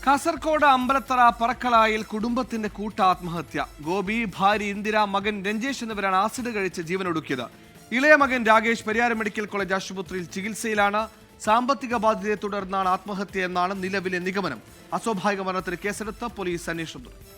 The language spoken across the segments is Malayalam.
കാസർകോട് അമ്പലത്തറ പറക്കളായിൽ കുടുംബത്തിന്റെ കൂട്ടാത്മഹത്യ. ഗോപി, ഭാര്യ ഇന്ദിര, മകൻ രഞ്ജേഷ് എന്നിവരാണ് ആസിഡ് കഴിച്ച് ജീവനൊടുക്കിയത്. ഇളയ മകൻ രാകേഷ് പരിയാരം മെഡിക്കൽ കോളേജ് ആശുപത്രിയിൽ ചികിത്സയിലാണ്. സാമ്പത്തിക ബാധ്യതയെ തുടർന്നാണ് ആത്മഹത്യ എന്നാണ് നിലവിലെ നിഗമനം. അസ്വാഭാവിക മരണത്തിന് കേസെടുത്ത് പോലീസ് അന്വേഷണം തുടങ്ങി.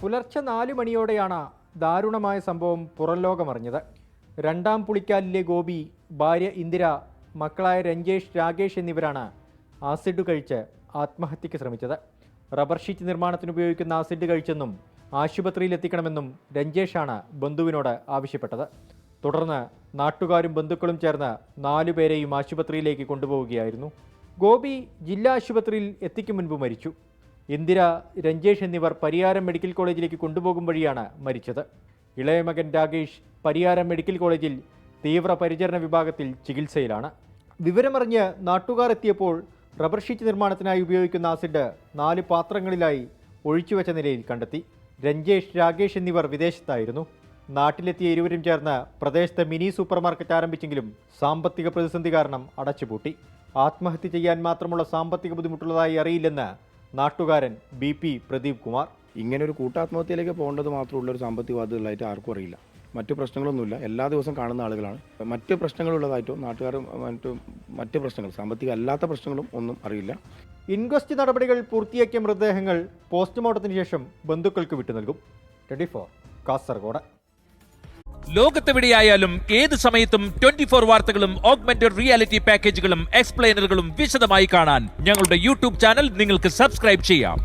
പുലർച്ചെ 4 മണിയോടെയാണ് ദാരുണമായ സംഭവം പുറംലോകമറിഞ്ഞത്. രണ്ടാം പുളിക്കാലിലെ ഗോപി, ഭാര്യ ഇന്ദിര, മക്കളായ രഞ്ജേഷ്, രാകേഷ് എന്നിവരാണ് ആസിഡ് കഴിച്ച് ആത്മഹത്യയ്ക്ക് ശ്രമിച്ചത്. റബ്ബർ ഷീറ്റ് നിർമ്മാണത്തിന് ഉപയോഗിക്കുന്ന ആസിഡ് കഴിച്ചെന്നും ആശുപത്രിയിൽ എത്തിക്കണമെന്നും രഞ്ജേഷാണ് ബന്ധുവിനോട് ആവശ്യപ്പെട്ടത്. തുടർന്ന് നാട്ടുകാരും ബന്ധുക്കളും ചേർന്ന് 4 പേരെയും ആശുപത്രിയിലേക്ക് കൊണ്ടുപോവുകയായിരുന്നു. ഗോപി ജില്ലാ ആശുപത്രിയിൽ എത്തിക്കും മുൻപ് മരിച്ചു. ഇന്ദിര, രഞ്ജേഷ് എന്നിവർ പരിയാരം മെഡിക്കൽ കോളേജിലേക്ക് കൊണ്ടുപോകും വഴിയാണ് മരിച്ചത്. ഇളയ മകൻ രാകേഷ് പരിയാരം മെഡിക്കൽ കോളേജിൽ തീവ്രപരിചരണ വിഭാഗത്തിൽ ചികിത്സയിലാണ്. വിവരമറിഞ്ഞ് നാട്ടുകാർ എത്തിയപ്പോൾ റബ്ബർ ഷീറ്റ് നിർമ്മാണത്തിനായി ഉപയോഗിക്കുന്ന ആസിഡ് 4 പാത്രങ്ങളിലായി ഒഴിച്ചുവെച്ച നിലയിൽ കണ്ടെത്തി. രഞ്ജേഷ്, രാകേഷ് എന്നിവർ വിദേശത്തായിരുന്നു. നാട്ടിലെത്തിയ ഇരുവരും ചേർന്ന് പ്രദേശത്ത് മിനി സൂപ്പർ മാർക്കറ്റ് ആരംഭിച്ചെങ്കിലും സാമ്പത്തിക പ്രതിസന്ധി കാരണം അടച്ചുപൂട്ടി. ആത്മഹത്യ ചെയ്യാൻ മാത്രമുള്ള സാമ്പത്തിക ബുദ്ധിമുട്ടുള്ളതായി അറിയില്ലെന്ന് നാട്ടുകാരൻ BP പ്രദീപ് കുമാർ. ഇങ്ങനെ ഒരു കൂട്ടാത്മഹത്യയിലേക്ക് പോകേണ്ടത് മാത്രമുള്ളൊരു സാമ്പത്തിക ബാധ്യതകളായിട്ട് ആർക്കും അറിയില്ല. മറ്റു പ്രശ്നങ്ങളൊന്നുമില്ല. എല്ലാ ദിവസവും കാണുന്ന ആളുകളാണ്. മറ്റ് പ്രശ്നങ്ങളുള്ളതായിട്ടോ നാട്ടുകാർ മറ്റ് പ്രശ്നങ്ങൾ, സാമ്പത്തിക അല്ലാത്ത പ്രശ്നങ്ങളും ഒന്നും അറിയില്ല. ഇൻക്വസ്റ്റ് നടപടികൾ പൂർത്തിയാക്കിയ മൃതദേഹങ്ങൾ പോസ്റ്റ്മോർട്ടത്തിന് ശേഷം ബന്ധുക്കൾക്ക് വിട്ടു നൽകും. 24 കാസർഗോഡ്. ലോകത്തെവിടെയായാലും ഏത് സമയത്തും 24 വാർത്തകളും ഓഗ്മെന്റഡ് റിയാലിറ്റി പാക്കേജുകളും എക്സ്പ്ലെയിനറുകളും വിശദമായി കാണാൻ ഞങ്ങളുടെ യൂട്യൂബ് ചാനൽ നിങ്ങൾക്ക് സബ്സ്ക്രൈബ് ചെയ്യാം.